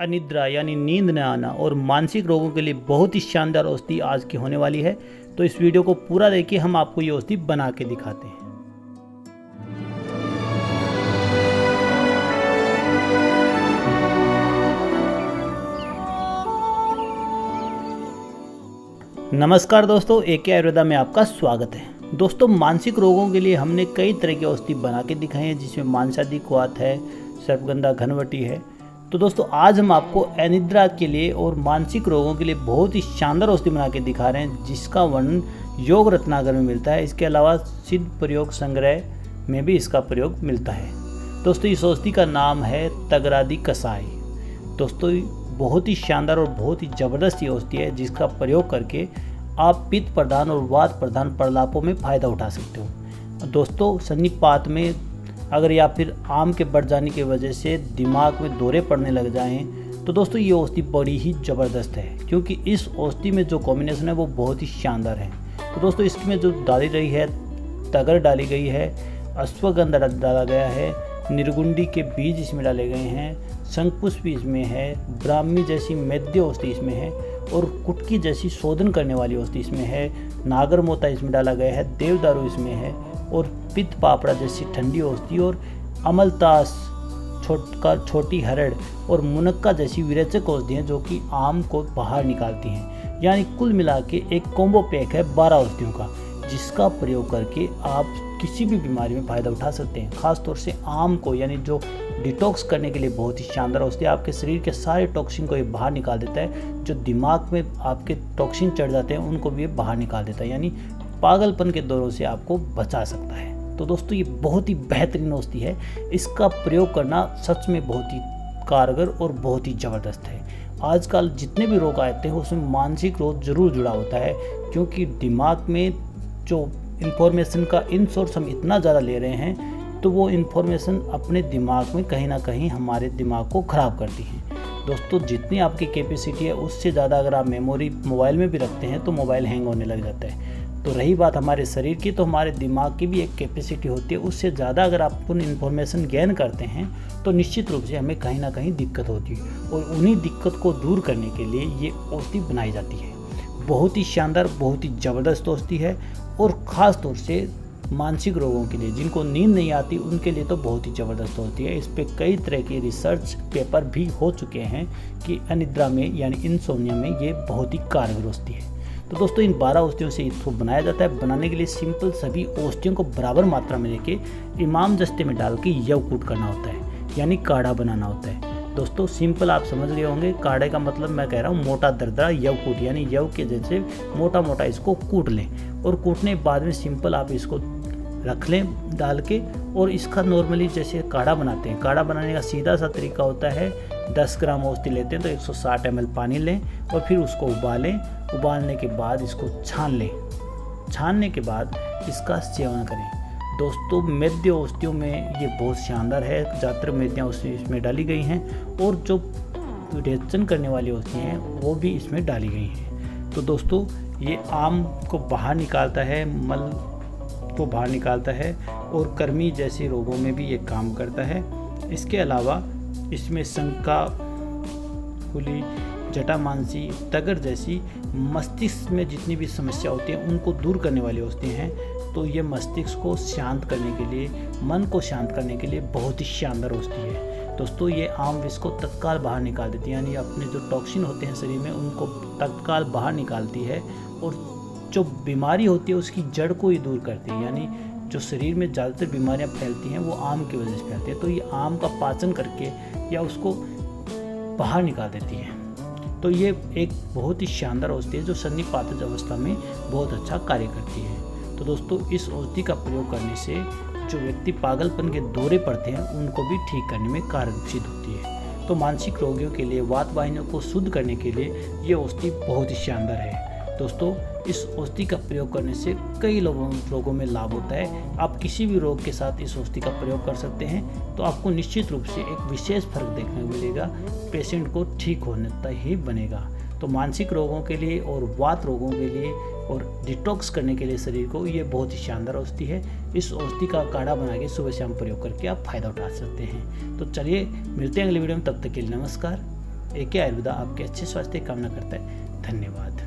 अनिद्रा यानी नींद न आना और मानसिक रोगों के लिए बहुत ही शानदार औषधि आज की होने वाली है। तो इस वीडियो को पूरा देखिए, हम आपको ये औषधि बना के दिखाते हैं। नमस्कार दोस्तों, एके आयुर्वेदा में आपका स्वागत है। दोस्तों, मानसिक रोगों के लिए हमने कई तरह की औषधि बना के दिखाई हैं, जिसमें मांसादी क्वाथ है, सर्पगंधा घनवटी है। तो दोस्तों, आज हम आपको अनिद्रा के लिए और मानसिक रोगों के लिए बहुत ही शानदार औषधि बना के दिखा रहे हैं, जिसका वर्णन योग रत्नाकर में मिलता है। इसके अलावा सिद्ध प्रयोग संग्रह में भी इसका प्रयोग मिलता है। दोस्तों, इस औषधि का नाम है तगरादि कसाई। दोस्तों, बहुत ही शानदार और बहुत ही ज़बरदस्त ये औषधि है, जिसका प्रयोग करके आप पित्त प्रधान और वात प्रधान प्रलापों में फ़ायदा उठा सकते हो। दोस्तों, सन्निपात में अगर या फिर आम के बढ़ जाने की वजह से दिमाग में दौरे पड़ने लग जाएं, तो दोस्तों ये औषधि बड़ी ही ज़बरदस्त है, क्योंकि इस औषधि में जो कॉम्बिनेशन है वो बहुत ही शानदार है। तो दोस्तों, इसमें जो डाली रही है, तगर डाली गई है, अश्वगंधा डाला गया है, निर्गुंडी के बीज इसमें डाले गए हैं, शंखपुष्प इसमें है, ब्राह्मी जैसी मैद्य औषधि इसमें है, और कुटकी जैसी शोधन करने वाली औषधि इसमें है, नागरमोता इसमें डाला गया है, देवदारू इसमें है, और पित्त पापड़ा जैसी ठंडी औषधि, और अमलतास, छोटी हरड़ और मुनक्का जैसी विरेचक औषधियाँ जो कि आम को बाहर निकालती हैं। यानी कुल मिला के एक कॉम्बो पैक है 12 औषधियों का, जिसका प्रयोग करके आप किसी भी बीमारी में फ़ायदा उठा सकते हैं। खास तौर से आम को, यानी जो डिटॉक्स करने के लिए बहुत ही शानदार औषधि, आपके शरीर के सारे टॉक्सिन को ये बाहर निकाल देता है। जो दिमाग में आपके टॉक्सिन चढ़ जाते हैं उनको भी ये बाहर निकाल देता है, यानी पागलपन के दौरों से आपको बचा सकता है। तो दोस्तों, ये बहुत ही बेहतरीन औषधि है। इसका प्रयोग करना सच में बहुत ही कारगर और बहुत ही ज़बरदस्त है। आजकल जितने भी रोग आते हैं उसमें मानसिक रोग जरूर जुड़ा होता है, क्योंकि दिमाग में जो इन्फॉर्मेशन का इनसोर्स हम इतना ज़्यादा ले रहे हैं, तो वो इन्फॉर्मेशन अपने दिमाग में कहीं ना कहीं हमारे दिमाग को ख़राब करती है। दोस्तों, जितनी आपकी कैपेसिटी है उससे ज़्यादा अगर आप मेमोरी मोबाइल में भी रखते हैं तो मोबाइल हैंग होने लग जाता है। तो रही बात हमारे शरीर की, तो हमारे दिमाग की भी एक कैपेसिटी होती है। उससे ज़्यादा अगर आप उन इन्फॉर्मेशन गेन करते हैं तो निश्चित रूप से हमें कहीं ना कहीं दिक्कत होती है, और उन्हीं दिक्कत को दूर करने के लिए ये औषधि बनाई जाती है। बहुत ही शानदार, बहुत ही ज़बरदस्त औषधि है, और ख़ास तौर से मानसिक रोगों के लिए, जिनको नींद नहीं आती, उनके लिए तो बहुत ही ज़बरदस्त होती है। इस पे कई तरह के रिसर्च पेपर भी हो चुके हैं कि अनिद्रा में यानी इंसोम्निया में ये बहुत ही कारगर औषधि है। तो दोस्तों, इन 12 औषधियों से इसको बनाया जाता है। बनाने के लिए सिंपल सभी औषधियों को बराबर मात्रा में लेके इमाम जस्ते में डाल के यवकूट करना होता है, यानी काढ़ा बनाना होता है। दोस्तों, सिंपल आप समझ गए होंगे, काढ़े का मतलब मैं कह रहा हूँ मोटा दरदरा यवकूट, यानी यव के जैसे मोटा मोटा इसको कूट लें, और कूटने के बाद में सिंपल आप इसको रख लें डाल के। और इसका नॉर्मली जैसे काढ़ा बनाते हैं, काढ़ा बनाने का सीधा सा तरीका होता है, 10 ग्राम औषधि लेते हैं तो 160 ml पानी लें, और फिर उसको उबालें। उबालने के बाद इसको छान लें। छानने के बाद इसका सेवन करें। दोस्तों, मैद्य औषधियों में ये बहुत शानदार है। ज़्यादातर मैद्याँ इसमें डाली गई हैं, और जो रेचन करने वाली औषधियाँ हैं वो भी इसमें डाली गई हैं। तो दोस्तों, ये आम को बाहर निकालता है, मल को बाहर निकालता है, और कर्मी जैसे रोगों में भी ये काम करता है। इसके अलावा इसमें शंका, खुली, जटामांसी, तगर जैसी मस्तिष्क में जितनी भी समस्या होती हैं उनको दूर करने वाली औषधि हैं। तो ये मस्तिष्क को शांत करने के लिए, मन को शांत करने के लिए बहुत ही शानदार औषधि है। दोस्तों, ये आम विष को तत्काल बाहर निकाल देती है, यानी अपने जो टॉक्सिन होते हैं शरीर में उनको तत्काल बाहर निकालती है, और जो बीमारी होती है उसकी जड़ को ही दूर करती है। यानी जो शरीर में ज़्यादातर बीमारियां फैलती हैं वो आम की वजह से फैलती है, तो ये आम का पाचन करके या उसको बाहर निकाल देती है। तो ये एक बहुत ही शानदार औषधि है, जो सन्निपात अवस्था में बहुत अच्छा कार्य करती है। तो दोस्तों, इस औषधि का प्रयोग करने से जो व्यक्ति पागलपन के दौरे पड़ते हैं उनको भी ठीक करने में कारगर सिद्ध होती है। तो मानसिक रोगियों के लिए, वात वाहिनियों को शुद्ध करने के लिए ये औषधि बहुत ही शानदार है। दोस्तों, इस औषधि का प्रयोग करने से कई रोगों में लाभ होता है। आप किसी भी रोग के साथ इस औषधि का प्रयोग कर सकते हैं, तो आपको निश्चित रूप से एक विशेष फर्क देखने को मिलेगा। पेशेंट को ठीक होने तक ही बनेगा। तो मानसिक रोगों के लिए और वात रोगों के लिए और डिटॉक्स करने के लिए शरीर को ये बहुत ही शानदार औषधि है। इस औषधि का काढ़ा बना के सुबह शाम प्रयोग करके आप फायदा उठा सकते हैं। तो चलिए मिलते हैं अगले वीडियो में, तब तक के लिए नमस्कार। AK आयुर्वेदा आपके अच्छे स्वास्थ्य की कामना करता है। धन्यवाद।